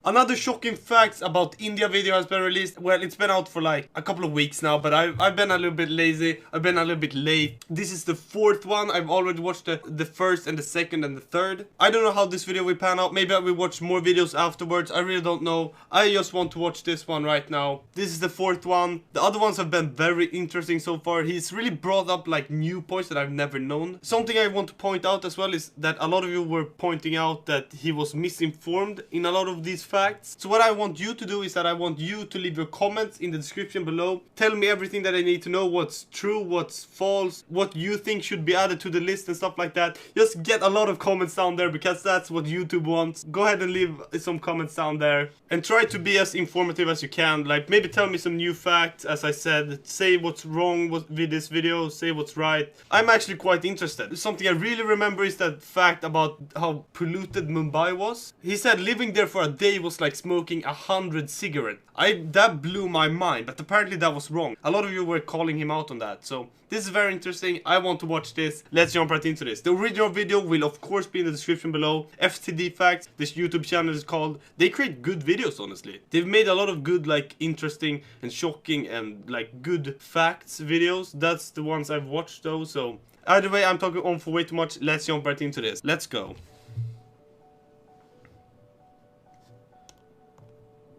Another shocking facts about India video has been released. Well, it's been out for like a couple of weeks now, but I've been a little bit lazy. I've been a little bit late. This is the fourth one. I've already watched the first and the second and the third. I don't know how this video will pan out. Maybe I will watch more videos afterwards. I really don't know. I just want to watch this one right now. This is the fourth one. The other ones have been very interesting so far. He's really brought up like new points that I've never known. Something I want to point out as well is that a lot of you were pointing out that he was misinformed in a lot of these facts. So what I want you to do is that I want you to leave your comments in the description below. Tell me everything that I need to know, what's true, what's false, what you think should be added to the list and stuff like that. Just get a lot of comments down there because that's what YouTube wants. Go ahead and leave some comments down there and try to be as informative as you can. Like maybe tell me some new facts, as I said. Say what's wrong with this video, say what's right. I'm actually quite interested. Something I really remember is that fact about how polluted Mumbai was. He said living there for a day was like smoking 100 cigarettes. That blew my mind, but apparently that was wrong. A lot of you were calling him out on that, so this is very interesting. I want to watch this. Let's jump right into this. The original video will of course be in the description below. FTD Facts, this YouTube channel is called. They create good videos, honestly. They've made a lot of good, like, interesting and shocking and like good facts videos. That's the ones I've watched though, so either way, I'm talking on for way too much. Let's jump right into this. Let's go.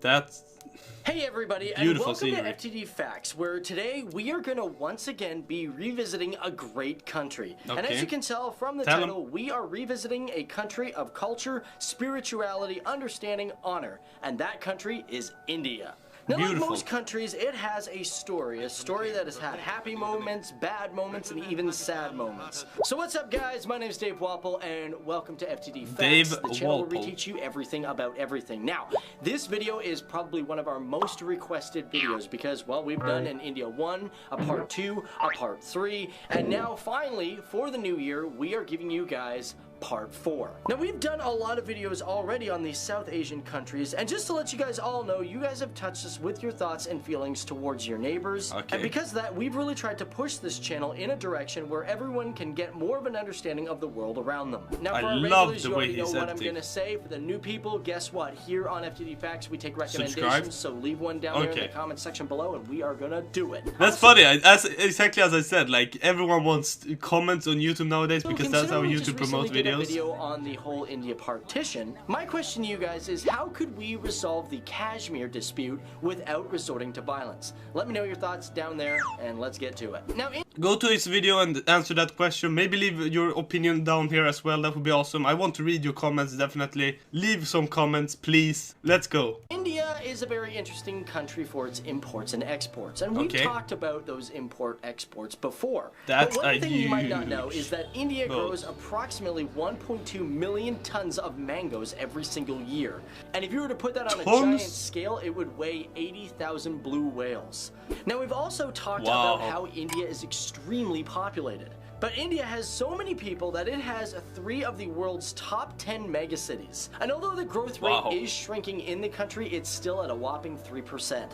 That's Hey everybody, and welcome to FTD Facts, where today we are going to once again be revisiting a great country. Okay. And as you can tell from the title, we are revisiting a country of culture, spirituality, understanding, honor, and that country is India. Now, like most countries, it has a story that has had happy moments, bad moments, and even sad moments. So what's up, guys? My name is Dave Wapple, and welcome to FTD Facts, the channel where we teach you everything about everything. Now, this video is probably one of our most requested videos because, well, we've done an India 1, a part 2, a part 3, and now, finally, for the new year, we are giving you guys Part 4. Now, we've done a lot of videos already on these South Asian countries, and just to let you guys all know, you guys have touched us with your thoughts and feelings towards your neighbors. Okay. And because of that, we've really tried to push this channel in a direction where everyone can get more of an understanding of the world around them. Now, for our regulars, you already know what I'm going to say. For the new people, guess what? Here on FTD Facts, we take recommendations, so leave one down there in the comment section below, and we are going to do it. That's funny. Exactly as I said, like, everyone wants comments on YouTube nowadays because that's how YouTube promotes videos. Video on the whole India partition. My question to you guys is, how could we resolve the Kashmir dispute without resorting to violence? Let me know your thoughts down there, and let's get to it. Now, go to his video and answer that question. Maybe leave your opinion down here as well. That would be awesome. I want to read your comments, definitely. Leave some comments, please. Let's go. India is a very interesting country for its imports and exports, and we've talked about those import-exports before. But one thing you might not know is that India grows approximately 1.2 million tons of mangoes every single year. And if you were to put that on a giant scale, it would weigh 80,000 blue whales. Now, we've also talked about how India is extremely populated. But India has so many people that it has 3 of the world's top 10 megacities. And although the growth rate is shrinking in the country, it's still at a whopping 3%.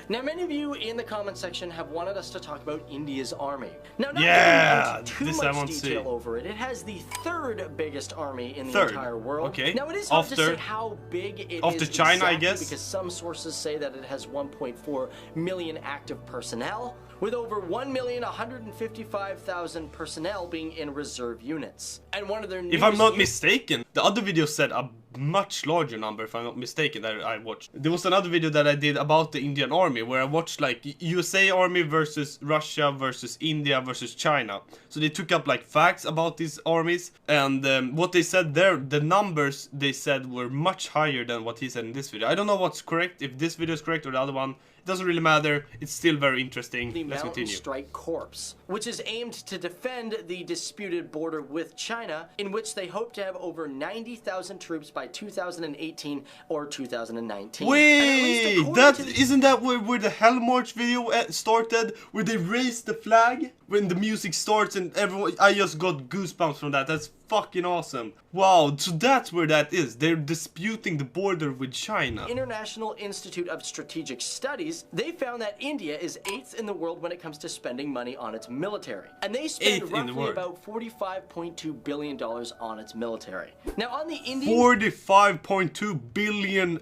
Now, many of you in the comment section have wanted us to talk about India's army. Now, not getting into too much detail over it, it has the 3rd biggest army in the entire world. Okay. Now, it is hard to say how big it is after China, exactly, I guess, because some sources say that it has 1.4 million active personnel, with over 1,155,000 personnel being in reserve units. And one of their if I'm not mistaken, the other video said a much larger number, if I'm not mistaken, that I watched. There was another video that I did about the Indian army, where I watched like USA army versus Russia versus India versus China. So they took up like facts about these armies, and what they said there, the numbers they said were much higher than what he said in this video. I don't know what's correct, if this video is correct or the other one. It doesn't really matter. It's still very interesting. Let's continue. The Mountain Strike Corps, which is aimed to defend the disputed border with China, in which they hope to have over 90,000 troops by 2018 or 2019. Wait, isn't that where the Hell March video started, where they raised the flag when the music starts and everyone? I just got goosebumps from that. That's fucking awesome. Wow, so that's where that is. They're disputing the border with China. International Institute of Strategic Studies, they found that India is 8th in the world when it comes to spending money on its military. And they spend roughly about $45.2 billion on its military. Now on the Indian... $45.2 billion?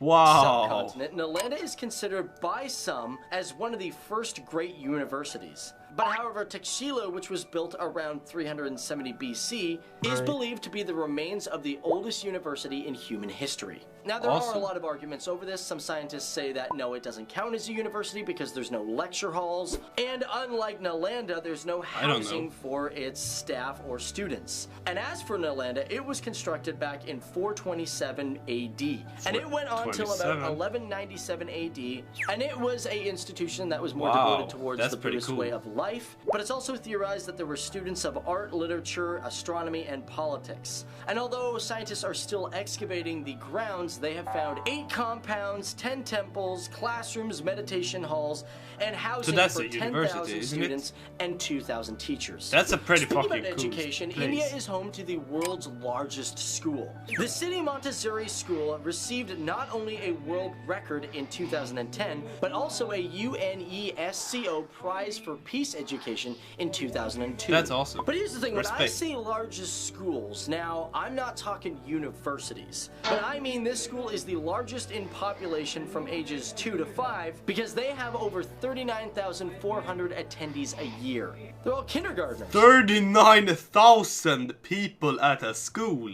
Wow. Subcontinent, Nalanda is considered by some as one of the first great universities. But however, Takshila, which was built around 370 BC, is believed to be the remains of the oldest university in human history. Now, there are a lot of arguments over this. Some scientists say that no, it doesn't count as a university because there's no lecture halls. And unlike Nalanda, there's no housing for its staff or students. And as for Nalanda, it was constructed back in 427 AD. And it went on till about 1197 AD. And it was an institution that was more devoted towards the Buddhist way of life. But it's also theorized that there were students of art, literature, astronomy, and politics. And although scientists are still excavating the grounds, they have found 8 compounds, 10 temples, classrooms, meditation halls, and housing for 10,000 students and 2,000 teachers. That's a pretty fucking cool about education, place. India is home to the world's largest school. The City Montessori School received not only a world record in 2010, but also a UNESCO Prize for Peace Education in 2002. That's awesome. But here's the thing, when I say largest schools, now I'm not talking universities, but I mean this school is the largest in population from ages 2 to 5 because they have over 39,400 attendees a year. They're all kindergartners. 39,000 people at a school.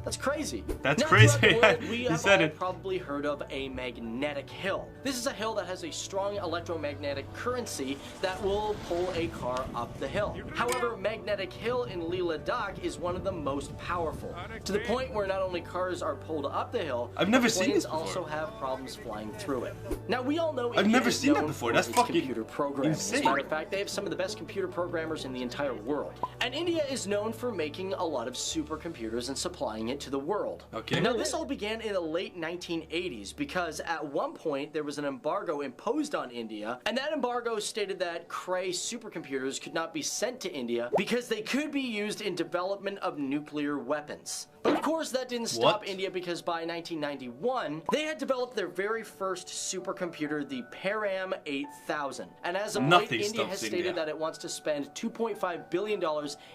That's crazy. That's crazy. We have all probably heard of a magnetic hill. This is a hill that has a strong electromagnetic currency that will pull a car up the hill. However, Magnetic Hill in Leh Ladakh is one of the most powerful, to the point where not only cars are pulled up the hill, I've never seen planes this before. also have problems flying through it. Now we all know I've never seen that before. That's fucking computer programming. insane. As a matter of fact, they have some of the best computer programmers in the entire world. And India is known for making a lot of supercomputers and supplying it to the world. Okay. Now this all began in the late 1980s because at one point there was an embargo imposed on India, and that embargo stated that Cray supercomputers could not be sent to India because they could be used in development of nuclear weapons. But of course that didn't stop India because by 1991 they had developed their very first supercomputer, the Param 8000. And as of late, India has stated that it wants to spend $2.5 billion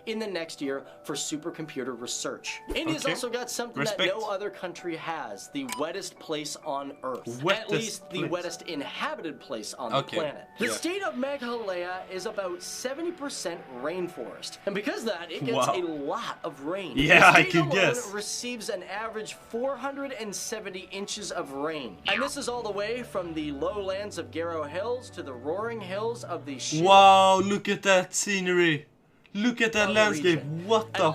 in the next year for supercomputer research. India's also got something that no other country has, the wettest place on Earth. At least the wettest inhabited place on the planet. The state of Meghalaya is about 70% rainforest. And because of that, it gets a lot of rain. Yeah, I can guess. Receives an average 470 inches of rain. And this is all the way from the lowlands of Garo Hills to the roaring hills of the Wow, look at that scenery. Look at that landscape. What the?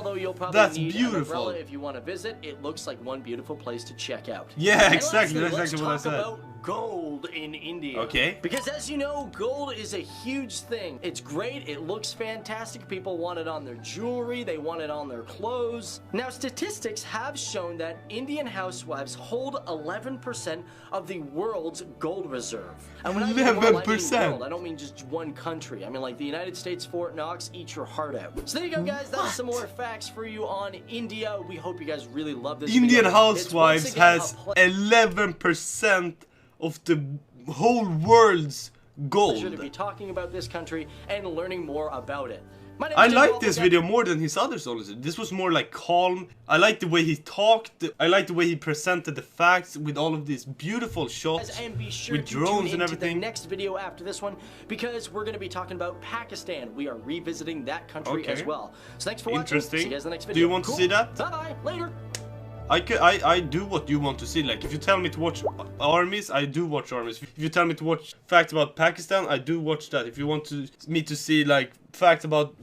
That's beautiful. If you want to visit, it looks like one beautiful place to check out. Yeah, exactly. That's exactly what I said. Let's talk about gold in India. Okay. Because as you know, gold is a huge thing. It's great. It looks fantastic. People want it on their jewelry. They want it on their clothes. Now, statistics have shown that Indian housewives hold 11% of the world's gold reserve. And when I mean world, I mean world. I don't mean just one country. I mean like the United States, Fort Knox, eat your heart out. So there you go, guys. That's some more facts for you on India. We hope you guys really love this Indian video. housewives has 11% of the whole world's gold. Pleasure to be talking about this country and learning more about it. I like this video more than his others, honestly. This was more like calm. I like the way he talked. I like the way he presented the facts with all of these beautiful shots and be sure with to drones tune and everything. The next video after this one, because we're going to be talking about Pakistan. We are revisiting that country as well. So thanks for watching. Interesting. See you guys in the next video. Do you want to see that? Bye-bye. Later. I do what you want to see. Like, if you tell me to watch armies, I do watch armies. If you tell me to watch facts about Pakistan, I do watch that. If you want me to see like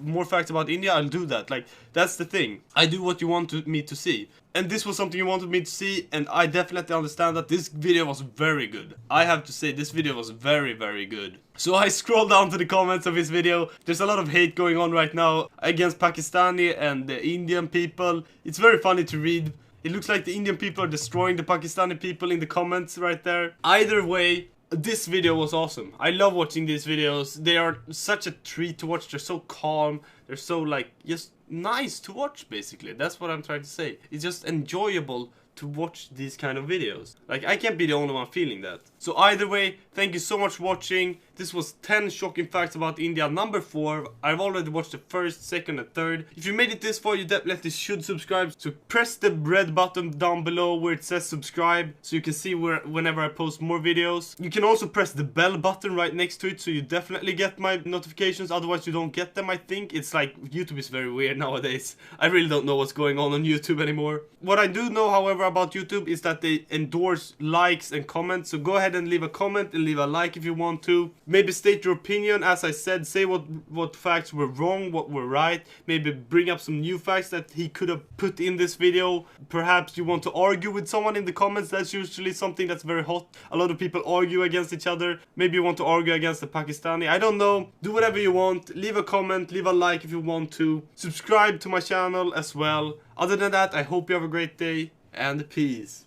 more facts about India, I'll do that. Like, that's the thing. I do what you want me to see. And this was something you wanted me to see, and I definitely understand that this video was very good. I have to say, this video was very, very good. So I scrolled down to the comments of his video. There's a lot of hate going on right now against Pakistani and the Indian people. It's very funny to read. It looks like the Indian people are destroying the Pakistani people in the comments right there. Either way, this video was awesome. I love watching these videos. They are such a treat to watch. They're so calm. They're so like just nice to watch, basically. That's what I'm trying to say. It's just enjoyable to watch these kind of videos. Like, I can't be the only one feeling that. So either way, thank you so much for watching. This was 10 shocking facts about India, number 4. I've already watched the first, second and third. If you made it this far, you definitely should subscribe. So press the red button down below where it says subscribe, so you can see whenever I post more videos. You can also press the bell button right next to it, so you definitely get my notifications. Otherwise you don't get them, I think. It's like, YouTube is very weird nowadays. I really don't know what's going on YouTube anymore. What I do know, however, about YouTube is that they endorse likes and comments. So go ahead and leave a comment and leave a like if you want to. Maybe state your opinion, as I said. Say what facts were wrong, what were right. Maybe bring up some new facts that he could have put in this video. Perhaps you want to argue with someone in the comments. That's usually something that's very hot. A lot of people argue against each other. Maybe you want to argue against the Pakistani. I don't know. Do whatever you want. Leave a comment, leave a like if you want to. Subscribe to my channel as well. Other than that, I hope you have a great day and peace.